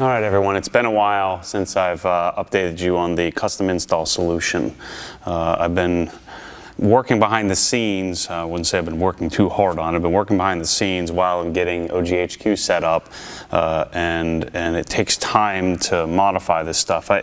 All right, everyone, it's been a while since I've updated you on the custom install solution. I've been working behind the scenes. I wouldn't say I've been working too hard on it. I've been working behind the scenes while I'm getting OGHQ set up, and it takes time to modify this stuff. I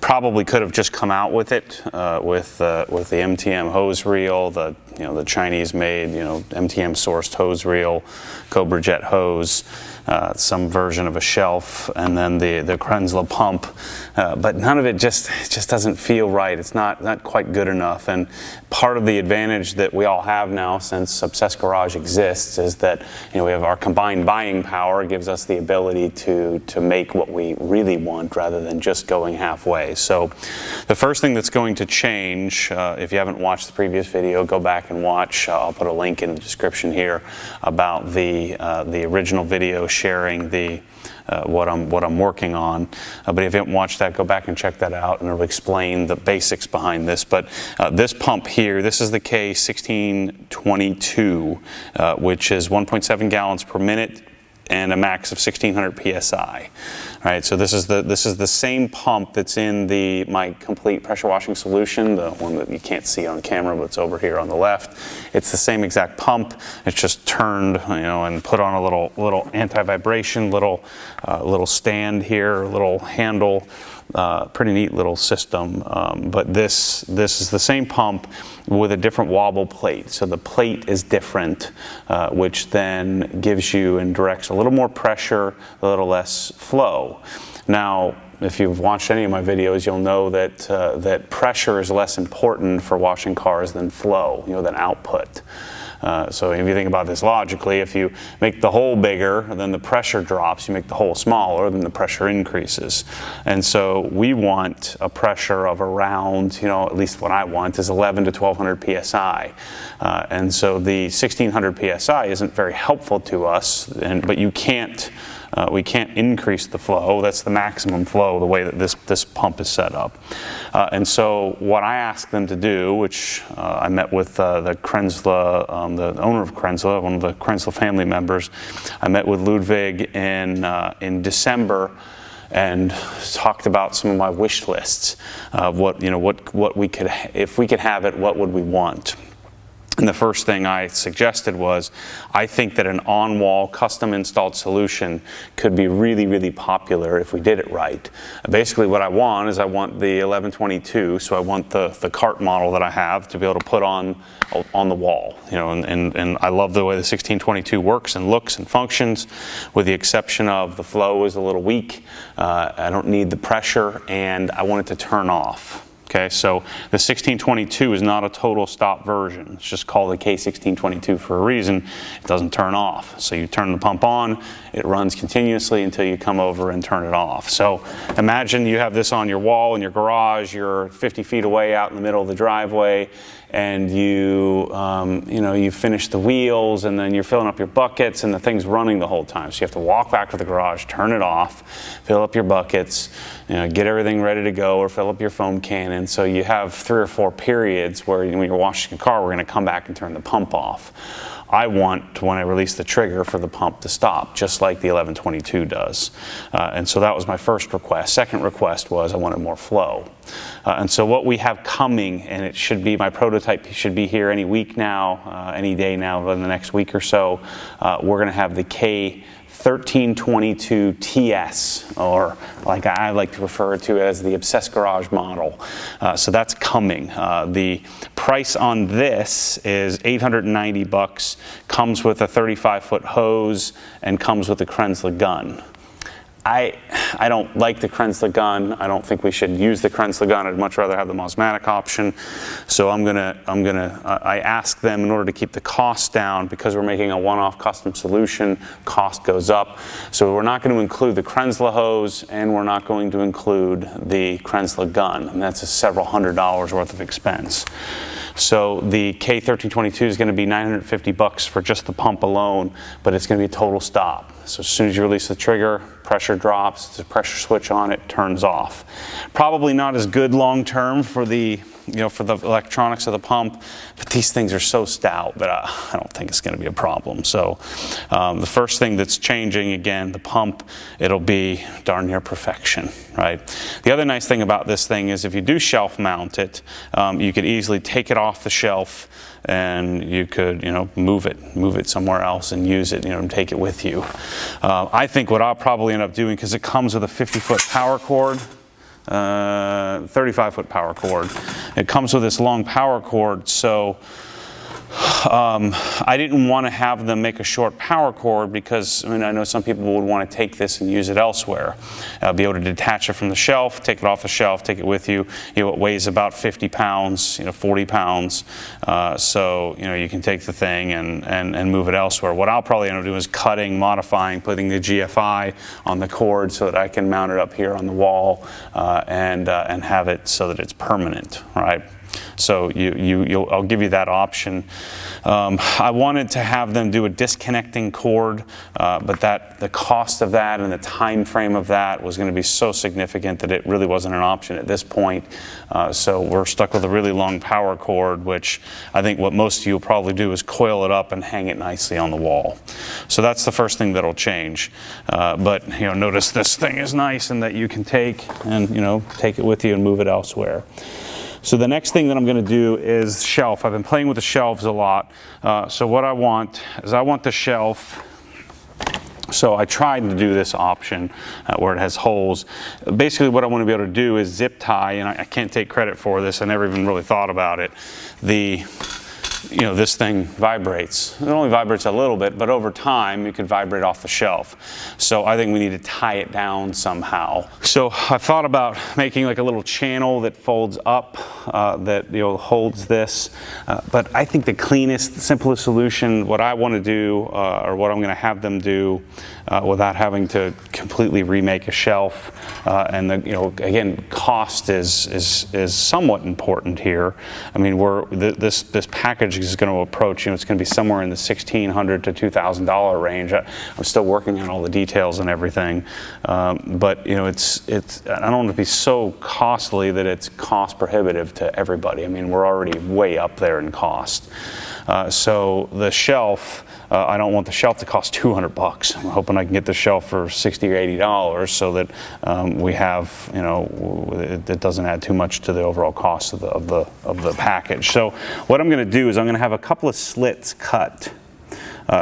probably could have just come out with it with the MTM hose reel, the Chinese-made MTM sourced hose reel, Cobra Jet hose. Some version of a shelf, and then the Kranzle pump, but none of it just doesn't feel right. It's not quite good enough. And part of the advantage that we all have now, since Obsessed Garage exists, is that we have our combined buying power. It gives us the ability to make what we really want rather than just going halfway. So the first thing that's going to change, if you haven't watched the previous video, go back and watch. I'll put a link in the description here about the original video sharing the what I'm working on. But if you haven't watched that, go back and check that out, and it'll explain the basics behind this. But this pump here, this is the K1622, which is 1.7 gallons per minute and a max of 1600 psi. All right, so this is the same pump that's in my complete pressure washing solution, the one that you can't see on camera, but it's over here on the left. It's the same exact pump. It's just turned, and put on a little anti-vibration, little stand here, a little handle. Pretty neat little system, but this is the same pump with a different wobble plate. So the plate is different, which then gives you and directs a little more pressure, a little less flow. Now, if you've watched any of my videos, you'll know that pressure is less important for washing cars than flow, than output. So if you think about this logically, if you make the hole bigger, then the pressure drops. You make the hole smaller, then the pressure increases. And so we want a pressure of around, at least what I want is 11 to 1200 psi. And so the 1600 psi isn't very helpful to us, but we can't increase the flow. That's the maximum flow, the way that this pump is set up. And so what I asked them to do, which I met with the Kranzle, the owner of Kranzle, one of the Kranzle family members. I met with Ludwig in December and talked about some of my wish lists of what we could, if we could have it, what would we want. And the first thing I suggested was, I think that an on-wall custom installed solution could be really, really popular if we did it right. Basically what I want is I want the 1122, so I want the cart model that I have to be able to put on the wall. And I love the way the 1622 works and looks and functions, with the exception of the flow is a little weak. I don't need the pressure, and I want it to turn off. Okay, so the 1622 is not a total stop version. It's just called the K1622 for a reason. It doesn't turn off. So you turn the pump on, it runs continuously until you come over and turn it off. So imagine you have this on your wall in your garage, you're 50 feet away out in the middle of the driveway, and you finish the wheels, and then you're filling up your buckets, and the thing's running the whole time. So you have to walk back to the garage, turn it off, fill up your buckets, get everything ready to go, or fill up your foam cannon. So you have 3 or 4 periods where when you're washing a car, we're going to come back and turn the pump off. I want, when I release the trigger, for the pump to stop, just like the 1122 does. And so that was my first request. Second request was I wanted more flow. And so what we have coming, and it should be, my prototype should be here any week now, any day now, in the next week or so, we're going to have the K1322 TS, or like I like to refer to it as the Obsessed Garage model. So that's coming. The price on this is $890, comes with a 35-foot hose, and comes with a Kranzle gun. I don't like the Kranzle gun. I don't think we should use the Kranzle gun. I'd much rather have the Mosmatic option. So I asked them, in order to keep the cost down, because we're making a one-off custom solution, cost goes up. So we're not going to include the Kranzle hose, and we're not going to include the Kranzle gun. And that's several $100s worth of expense. So the K1322 is going to be $950 for just the pump alone, but it's going to be a total stop. So as soon as you release the trigger, pressure drops, there's a pressure switch on, it turns off. Probably not as good long term for the for the electronics of the pump, but these things are so stout that I don't think it's going to be a problem. So the first thing that's changing, again, the pump, it'll be darn near perfection, right? The other nice thing about this thing is if you do shelf mount it, you could easily take it off the shelf and you could, move it somewhere else and use it, and take it with you. I think what I'll probably end up doing, because it comes with a 50-foot power cord, 35-foot power cord. It comes with this long power cord, so I didn't want to have them make a short power cord because, I know some people would want to take this and use it elsewhere. Be able to detach it from the shelf, take it off the shelf, take it with you. It weighs about 50 pounds, 40 pounds. So, you can take the thing and move it elsewhere. What I'll probably end up doing is cutting, modifying, putting the GFI on the cord so that I can mount it up here on the wall and have it so that it's permanent, right? So I'll give you that option. I wanted to have them do a disconnecting cord, but the cost of that and the time frame of that was going to be so significant that it really wasn't an option at this point. So we're stuck with a really long power cord, which I think what most of you will probably do is coil it up and hang it nicely on the wall. So that's the first thing that'll change. But notice this thing is nice in that you can take it with you and move it elsewhere. So the next thing that I'm going to do is shelf. I've been playing with the shelves a lot. So what I want is the shelf. So I tried to do this option where it has holes. Basically what I want to be able to do is zip tie, and I can't take credit for this. I never even really thought about it. This thing vibrates. It only vibrates a little bit, but over time it could vibrate off the shelf. So I think we need to tie it down somehow. So I thought about making like a little channel that folds up that holds this. But I think the cleanest, simplest solution, what I want to do, or what I'm going to have them do, without having to completely remake a shelf, and again, cost is somewhat important here. This package is going to approach, it's going to be somewhere in the $1,600 to $2,000 range. I'm still working on all the details and everything, but I don't want to be so costly that it's cost prohibitive to everybody. We're already way up there in cost. So the shelf, I don't want the shelf to cost $200. I'm hoping I can get the shelf for $60 or $80 so that we have, it doesn't add too much to the overall cost of the package. So what I'm going to do is I'm going to have a couple of slits cut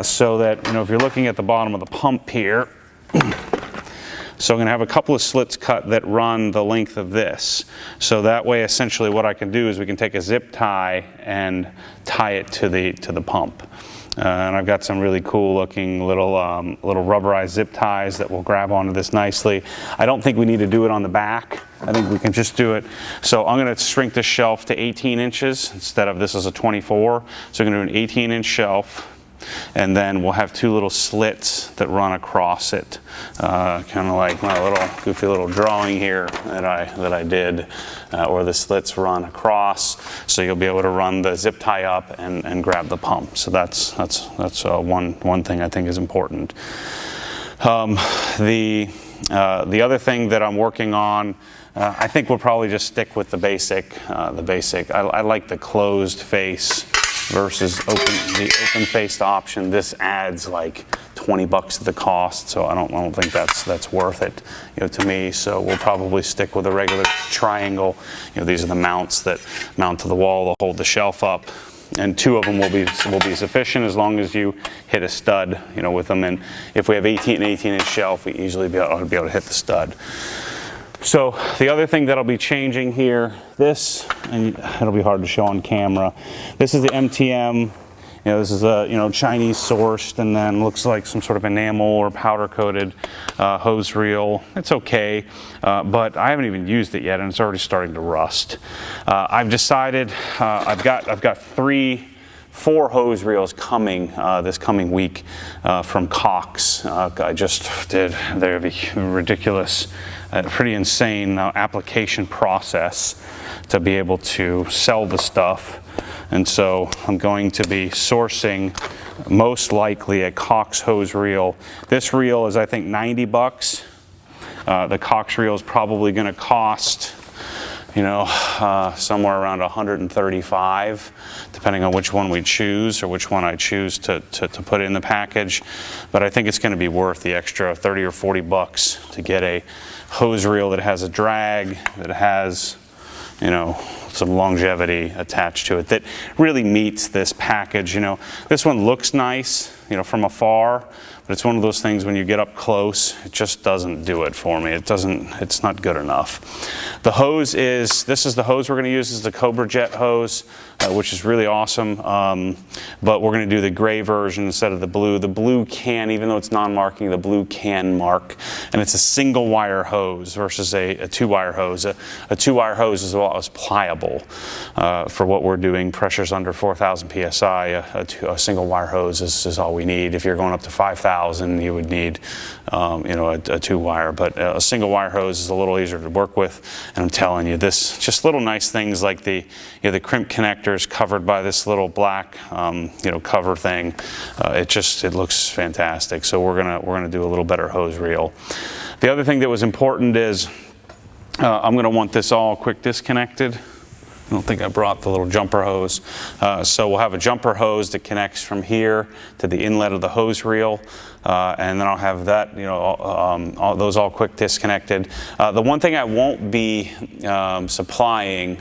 so that, if you're looking at the bottom of the pump here, so I'm going to have a couple of slits cut that run the length of this. So that way, essentially, what I can do is we can take a zip tie and tie it to the pump. And I've got some really cool looking little rubberized zip ties that will grab onto this nicely. I don't think we need to do it on the back. I think we can just do it. So I'm going to shrink the shelf to 18 inches instead of this is a 24. So I'm going to do an 18-inch shelf. And then we'll have two little slits that run across it, kind of like my little goofy little drawing here that I did, where the slits run across, so you'll be able to run the zip tie up and grab the pump. So that's one thing I think is important. The other thing that I'm working on, I think we'll probably just stick with the basic. I like the closed face versus the open-faced option. This adds like $20 to the cost, so I don't think that's worth it, to me. So we'll probably stick with a regular triangle. These are the mounts that mount to the wall to hold the shelf up, and two of them will be sufficient as long as you hit a stud, with them. And if we have an 18-inch shelf, we easily ought to be able to hit the stud. So the other thing that'll be changing here, and it'll be hard to show on camera. This is the MTM. This is a Chinese sourced, and then looks like some sort of enamel or powder coated hose reel. It's okay, but I haven't even used it yet, and it's already starting to rust. I've decided I've got 4 hose reels coming this coming week from Cox. I just did their ridiculous, pretty insane application process to be able to sell the stuff. And so I'm going to be sourcing most likely a Cox hose reel. This reel is, I think, $90. The Cox reel is probably going to cost you know, somewhere around 135, depending on which one we choose or which one I choose to put in the package. But I think it's going to be worth the extra 30 or 40 bucks to get a hose reel that has a drag, that has, you know, some longevity attached to it, that really meets this package. You know, this one looks nice, you know, from afar, but it's one of those things when you get up close, it just doesn't do it for me. It's not good enough. The hose this is the hose we're going to use. This is the Cobra Jet hose, which is really awesome. But we're going to do the gray version instead of the blue. The blue can, even though it's non-marking, the blue can mark. And it's a single wire hose versus a two-wire hose. A two-wire hose is a lot less pliable for what we're doing. Pressures under 4,000 PSI. A single wire hose is all we need. If you're going up to 5,000, you would need you know, a two-wire. But a single wire hose is a little easier to work with. And I'm telling you, this just little nice things like the the crimp connectors covered by this little black you know, cover thing. It looks fantastic. So we're gonna do a little better hose reel. The other thing that was important is I'm gonna want this all quick disconnected. I don't think I brought the little jumper hose. So we'll have a jumper hose that connects from here to the inlet of the hose reel. And then I'll have that, you know, all quick disconnected. The one thing I won't be supplying,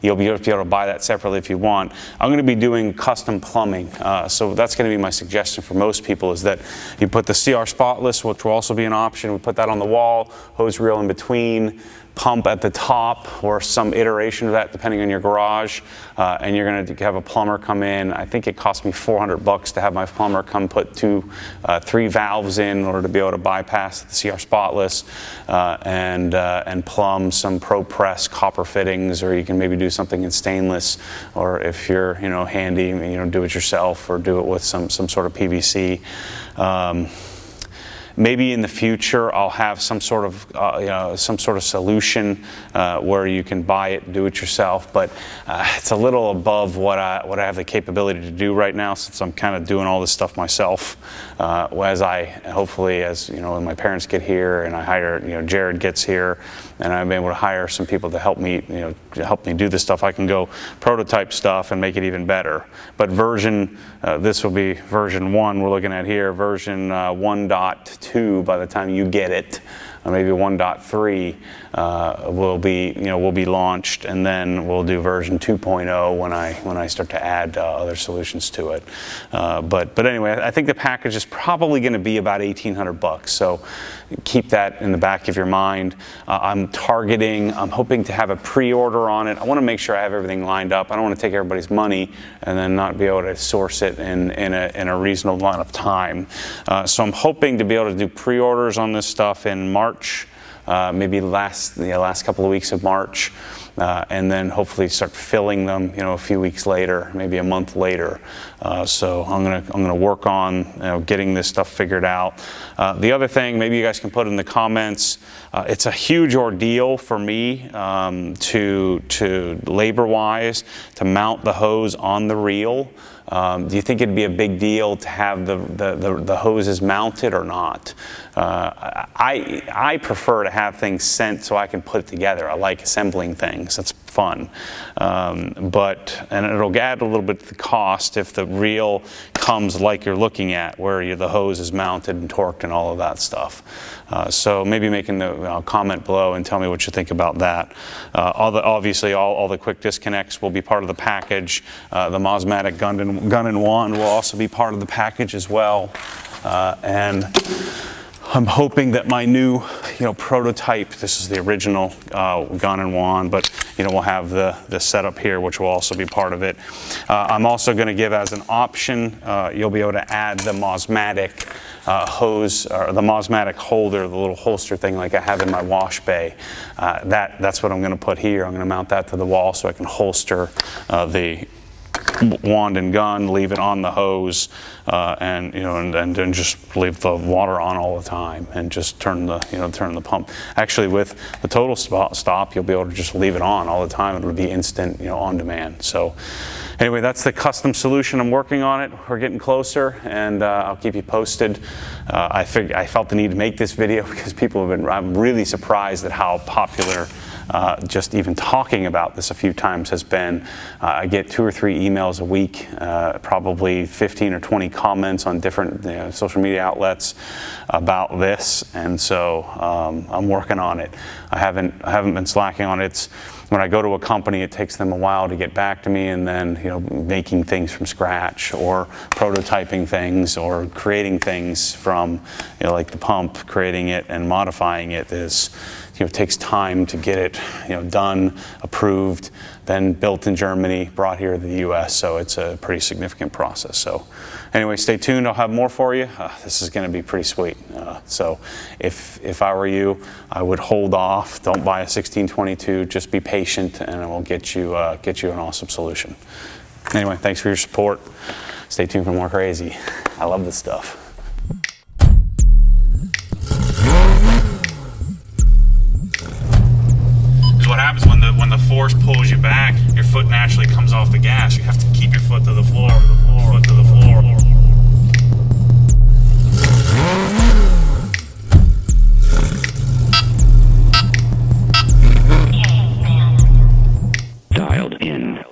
you'll be able to buy that separately if you want. I'm going to be doing custom plumbing. So that's going to be my suggestion for most people, is that you put the CR Spotless, which will also be an option. We put that on the wall, hose reel in between, pump at the top, or some iteration of that depending on your garage, and you're going to have a plumber come in. I think it cost me 400 bucks to have my plumber come put 3 valves in order to be able to bypass the CR Spotless, and plumb some Pro Press copper fittings, or you can maybe do something in stainless, or if you're, you know, handy, you know, do it yourself or do it with some sort of PVC. Maybe in the future I'll have some sort of solution where you can buy it, do it yourself. But it's a little above what I have the capability to do right now, since I'm kind of doing all this stuff myself. Hopefully, as you know, when my parents get here and I hire, you know, Jared gets here, and I'm able to hire some people to help me, you know, to help me do this stuff, I can go prototype stuff and make it even better. But this will be version 1 we're looking at here. Version 1.2 by the time you get it. Maybe 1.3 will be launched, and then we'll do version 2.0 when I start to add other solutions to it. But anyway, I think the package is probably going to be about 1,800 bucks. So keep that in the back of your mind. I'm hoping to have a pre-order on it. I want to make sure I have everything lined up. I don't want to take everybody's money and then not be able to source it in a reasonable amount of time. So I'm hoping to be able to do pre-orders on this stuff in March. Maybe last couple of weeks of March, and then hopefully start filling them, you know, a few weeks later, maybe a month later. So I'm gonna work on, you know, getting this stuff figured out. The other thing, maybe you guys can put in the comments. It's a huge ordeal for me to labor-wise to mount the hose on the reel. Do you think it'd be a big deal to have the hoses mounted or not? I prefer to have things sent so I can put it together. I like assembling things. That's fun. And it'll add a little bit to the cost if the reel comes like you're looking at, where the hose is mounted and torqued and all of that stuff. So maybe making the comment below and tell me what you think about that. Obviously, all the quick disconnects will be part of the package. The Mosmatic gun and wand will also be part of the package as well. And I'm hoping that my new, prototype, this is the original gun and wand, but we'll have the setup here, which will also be part of it. I'm also going to give as an option, you'll be able to add the Mosmatic hose, or the Mosmatic holder, the little holster thing like I have in my wash bay. That's what I'm going to put here. I'm going to mount that to the wall so I can holster the wand and gun, leave it on the hose, and then just leave the water on all the time and just turn the pump. Actually, with the total stop, you'll be able to just leave it on all the time. It'll be instant, on demand. So anyway, that's the custom solution. I'm working on it. We're getting closer, and I'll keep you posted. I felt the need to make this video because people have been, I'm really surprised at how popular just even talking about this a few times has been, I get 2 or 3 emails a week, probably 15 or 20 comments on different social media outlets about this, and so I'm working on it. I haven't been slacking on it. When I go to a company, it takes them a while to get back to me, and then making things from scratch, or prototyping things, or creating things from like the pump, creating it and modifying it takes time to get it done, approved, then built in Germany, brought here to the U.S. So it's a pretty significant process. So anyway, stay tuned. I'll have more for you. This is going to be pretty sweet. So if I were you, I would hold off. Don't buy a 1622. Just be patient, and it will get you an awesome solution. Anyway, thanks for your support. Stay tuned for more crazy. I love this stuff. What happens when the force pulls you back, your foot naturally comes off the gas. You have to keep your foot to the floor, foot to the floor. Dialed in.